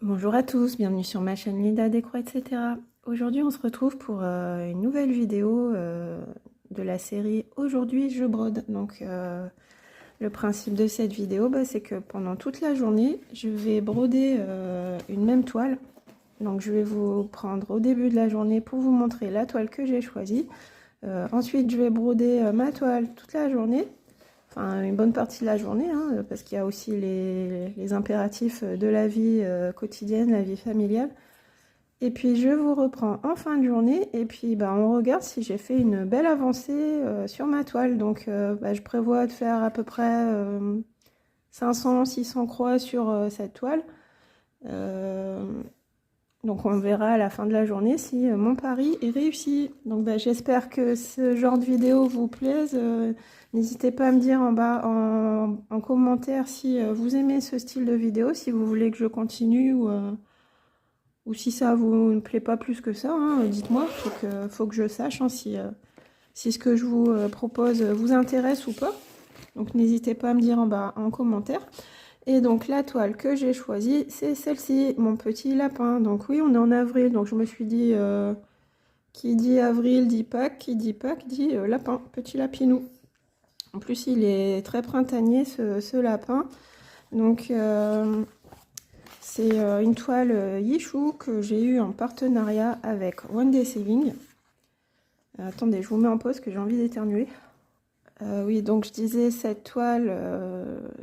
Bonjour à tous, bienvenue sur ma chaîne Linda Décro, etc. Aujourd'hui, on se retrouve pour une nouvelle vidéo de la série Aujourd'hui je brode. Donc, le principe de cette vidéo, c'est que pendant toute la journée, je vais broder une même toile. Donc, je vais vous prendre au début de la journée pour vous montrer la toile que j'ai choisie. Ensuite, je vais broder ma toile toute la journée. Enfin, une bonne partie de la journée, hein, parce qu'il y a aussi les impératifs de la vie quotidienne, la vie familiale. Et puis je vous reprends en fin de journée et puis on regarde si j'ai fait une belle avancée sur ma toile. Donc je prévois de faire à peu près 500-600 croix sur cette toile. Donc on verra à la fin de la journée si mon pari est réussi. Donc j'espère que ce genre de vidéo vous plaise. N'hésitez pas à me dire en bas en commentaire si vous aimez ce style de vidéo, si vous voulez que je continue ou si ça vous ne plaît pas plus que ça. Dites-moi, faut que je sache si ce que je vous propose vous intéresse ou pas. Donc n'hésitez pas à me dire en bas en commentaire. Et donc la toile que j'ai choisie, c'est celle-ci, mon petit lapin. Donc oui, on est en avril, donc je me suis dit, qui dit avril dit Pâques, qui dit Pâques dit lapin, petit lapinou. En plus, il est très printanier, ce lapin. Donc c'est une toile Yishu que j'ai eue en partenariat avec One Day Saving. Attendez, je vous mets en pause que j'ai envie d'éternuer. Oui, donc je disais, cette toile,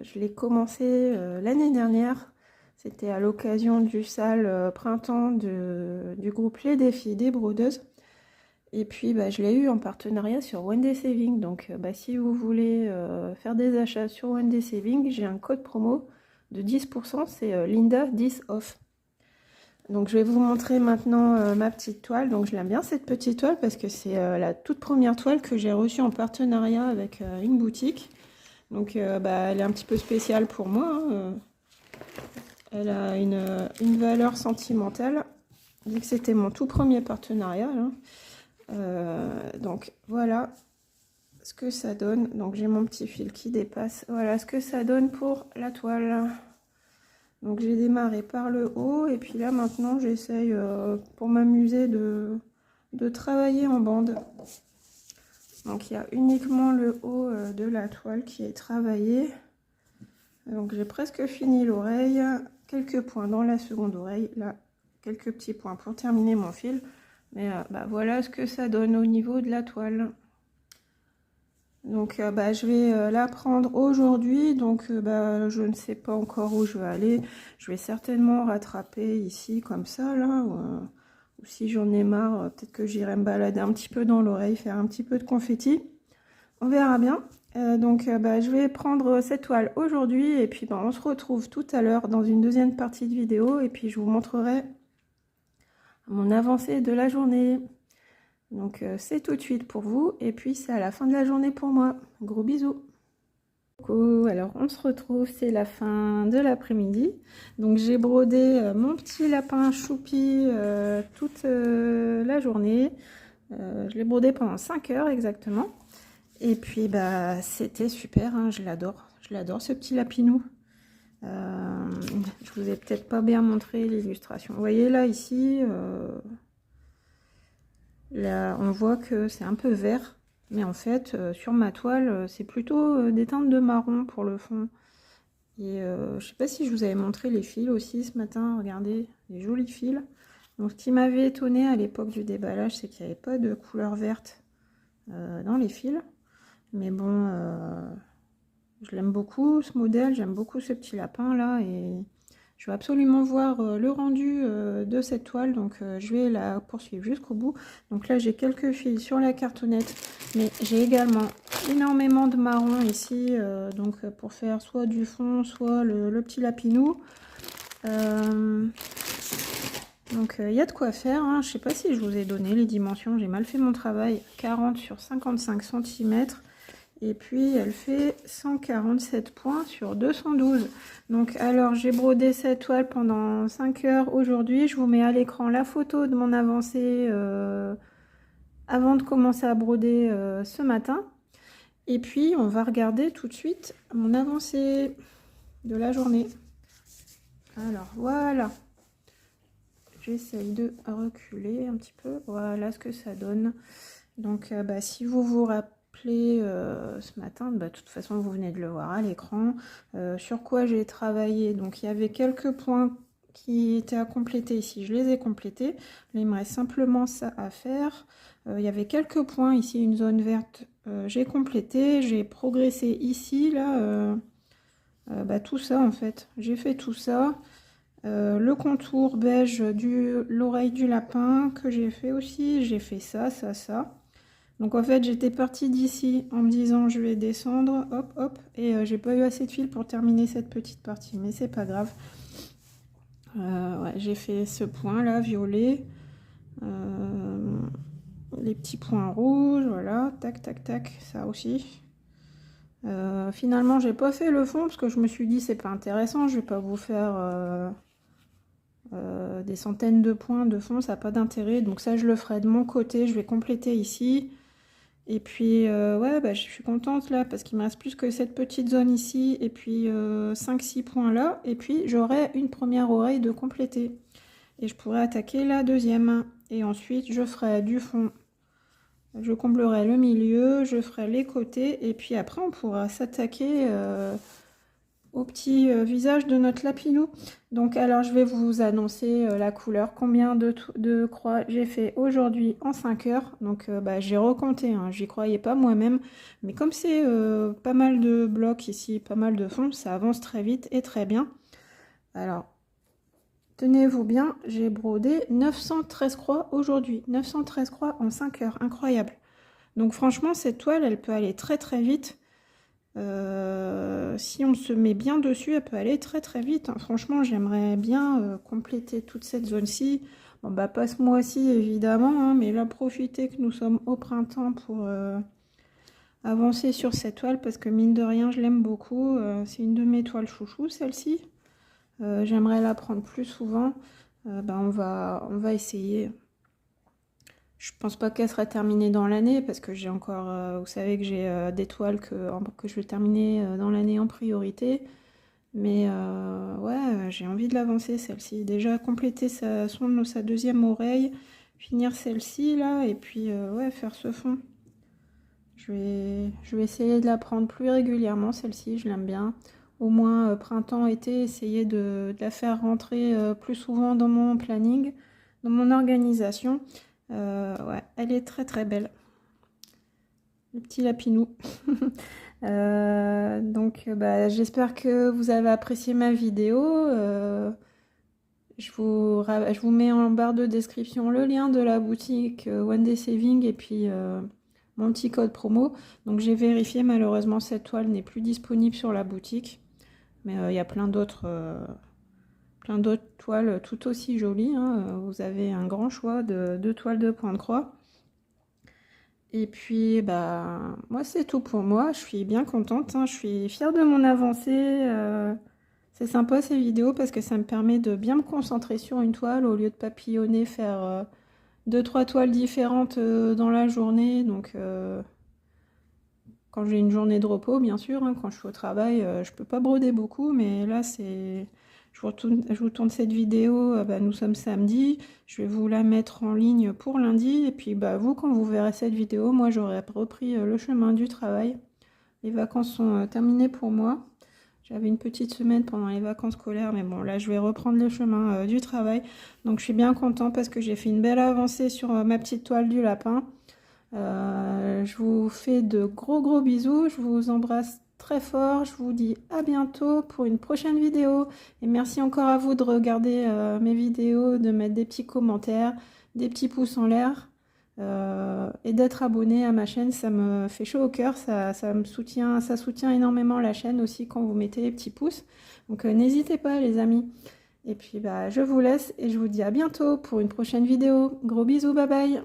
je l'ai commencée l'année dernière. C'était à l'occasion du sale printemps du groupe Les Défis des Brodeuses. Et puis, je l'ai eu en partenariat sur One Day Saving. Donc, si vous voulez faire des achats sur One Day Saving, j'ai un code promo de 10%, c'est Linda 10 off. Donc je vais vous montrer maintenant ma petite toile. Donc je l'aime bien cette petite toile parce que c'est la toute première toile que j'ai reçue en partenariat avec une boutique. Donc elle est un petit peu spéciale pour moi. Elle a une valeur sentimentale, vu que c'était mon tout premier partenariat. Donc voilà ce que ça donne. Donc j'ai mon petit fil qui dépasse. Voilà ce que ça donne pour la toile. Donc j'ai démarré par le haut et puis là maintenant j'essaye pour m'amuser de travailler en bande. Donc il y a uniquement le haut de la toile qui est travaillé. Donc j'ai presque fini l'oreille, quelques points dans la seconde oreille, là quelques petits points pour terminer mon fil. Mais voilà ce que ça donne au niveau de la toile. Donc je vais la prendre aujourd'hui, donc je ne sais pas encore où je vais aller. Je vais certainement rattraper ici comme ça là, ou si j'en ai marre, peut-être que j'irai me balader un petit peu dans l'oreille, faire un petit peu de confetti. On verra bien. Je vais prendre cette toile aujourd'hui et puis on se retrouve tout à l'heure dans une deuxième partie de vidéo et puis je vous montrerai mon avancée de la journée. Donc c'est tout de suite pour vous et puis c'est à la fin de la journée pour moi. Gros bisous. Coucou, alors on se retrouve, c'est la fin de l'après-midi. Donc j'ai brodé mon petit lapin choupi toute la journée. Je l'ai brodé pendant 5 heures exactement. Et puis c'était super, hein, je l'adore ce petit lapinou. Je vous ai peut-être pas bien montré l'illustration. Vous voyez là ici. Là, on voit que c'est un peu vert, mais en fait, sur ma toile, c'est plutôt des teintes de marron pour le fond. Et je sais pas si je vous avais montré les fils aussi ce matin, regardez, les jolis fils. Donc ce qui m'avait étonné à l'époque du déballage, c'est qu'il n'y avait pas de couleur verte dans les fils. Mais bon, je l'aime beaucoup ce modèle, j'aime beaucoup ce petit lapin là, et je veux absolument voir le rendu de cette toile, donc je vais la poursuivre jusqu'au bout. Donc là j'ai quelques fils sur la cartonnette, mais j'ai également énormément de marron ici, pour faire soit du fond, soit le petit lapinou. Donc il y a de quoi faire, hein. Je sais pas si je vous ai donné les dimensions, j'ai mal fait mon travail. 40 sur 55 cm. Et puis elle fait 147 points sur 212. Donc alors j'ai brodé cette toile pendant 5 heures aujourd'hui. Je vous mets à l'écran la photo de mon avancée avant de commencer à broder ce matin. Et puis on va regarder tout de suite mon avancée de la journée. Alors voilà. Donc là j'ai quelques fils sur la cartonnette, mais j'ai également énormément de marron ici, donc pour faire soit du fond, soit le petit lapinou. Donc il y a uniquement le haut de la toile qui est travaillé. Donc voilà j'essaye de reculer un petit peu. Voilà ce que ça donne. Donc si vous vous rappelez ce matin, de toute façon vous venez de le voir à l'écran, sur quoi j'ai travaillé. Donc il y avait quelques points qui étaient à compléter ici, je les ai complétés. Là, il me reste simplement ça à faire. Il y avait quelques points ici, une zone verte, j'ai complété, j'ai progressé ici, là, tout ça en fait, j'ai fait tout ça. Le contour beige de l'oreille du lapin que j'ai fait aussi, j'ai fait ça, ça, ça. Donc en fait j'étais partie d'ici en me disant je vais descendre, hop hop, et j'ai pas eu assez de fil pour terminer cette petite partie, mais c'est pas grave. Ouais, j'ai fait ce point là, violet, les petits points rouges, voilà, tac tac tac, ça aussi. Finalement j'ai pas fait le fond parce que je me suis dit c'est pas intéressant, je vais pas vous faire des centaines de points de fond, ça n'a pas d'intérêt, donc ça je le ferai de mon côté, je vais compléter ici. Et puis ouais, je suis contente là parce qu'il me reste plus que cette petite zone ici et puis 5-6 points là, et puis j'aurai une première oreille de compléter et je pourrais attaquer la deuxième, et ensuite je ferai du fond, je comblerai le milieu, je ferai les côtés, et puis après on pourra s'attaquer au petit visage de notre lapinou. Donc alors je vais vous annoncer la couleur, combien de croix j'ai fait aujourd'hui en 5 heures. Donc j'ai recompté, hein, j'y croyais pas moi-même, mais comme c'est pas mal de blocs ici, pas mal de fond, ça avance très vite et très bien. Alors tenez-vous bien, j'ai brodé 913 croix aujourd'hui, 913 croix en 5 heures, incroyable. Donc franchement cette toile elle peut aller très très vite. Si on se met bien dessus, elle peut aller très très vite, hein. Franchement j'aimerais bien compléter toute cette zone-ci. Bon pas ce mois-ci évidemment, hein, mais là profiter que nous sommes au printemps pour avancer sur cette toile, parce que mine de rien je l'aime beaucoup. C'est une de mes toiles chouchou celle-ci. J'aimerais la prendre plus souvent. On va essayer. Je pense pas qu'elle sera terminée dans l'année parce que j'ai encore, vous savez que j'ai des toiles que je vais terminer dans l'année en priorité. Mais ouais, j'ai envie de l'avancer celle-ci. Déjà compléter sa deuxième oreille, finir celle-ci là, et puis ouais, faire ce fond. Je vais essayer de la prendre plus régulièrement celle-ci, je l'aime bien. Au moins printemps, été, essayer de la faire rentrer plus souvent dans mon planning, dans mon organisation. Ouais, elle est très très belle. Le petit lapinou. Donc j'espère que vous avez apprécié ma vidéo. Je vous mets en barre de description le lien de la boutique One Day Saving et puis mon petit code promo. Donc j'ai vérifié, malheureusement cette toile n'est plus disponible sur la boutique. Mais il y a plein d'autres toiles tout aussi jolies, hein. Vous avez un grand choix de toiles de point de croix. Et puis moi c'est tout pour moi, je suis bien contente, hein. Je suis fière de mon avancée. C'est sympa ces vidéos parce que ça me permet de bien me concentrer sur une toile au lieu de papillonner, faire 2-3 toiles différentes dans la journée. Donc quand j'ai une journée de repos, bien sûr, hein, quand je suis au travail, je peux pas broder beaucoup, mais là c'est... Je vous tourne cette vidéo, nous sommes samedi, je vais vous la mettre en ligne pour lundi, et puis vous, quand vous verrez cette vidéo, moi j'aurai repris le chemin du travail. Les vacances sont terminées pour moi. J'avais une petite semaine pendant les vacances scolaires, mais bon, là je vais reprendre le chemin du travail. Donc je suis bien contente parce que j'ai fait une belle avancée sur ma petite toile du lapin. Je vous fais de gros bisous, je vous embrasse très fort, je vous dis à bientôt pour une prochaine vidéo, et merci encore à vous de regarder mes vidéos, de mettre des petits commentaires, des petits pouces en l'air, et d'être abonné à ma chaîne. Ça me fait chaud au cœur, ça soutient énormément la chaîne aussi quand vous mettez les petits pouces, donc n'hésitez pas les amis. Et puis je vous laisse et je vous dis à bientôt pour une prochaine vidéo. Gros bisous, bye bye.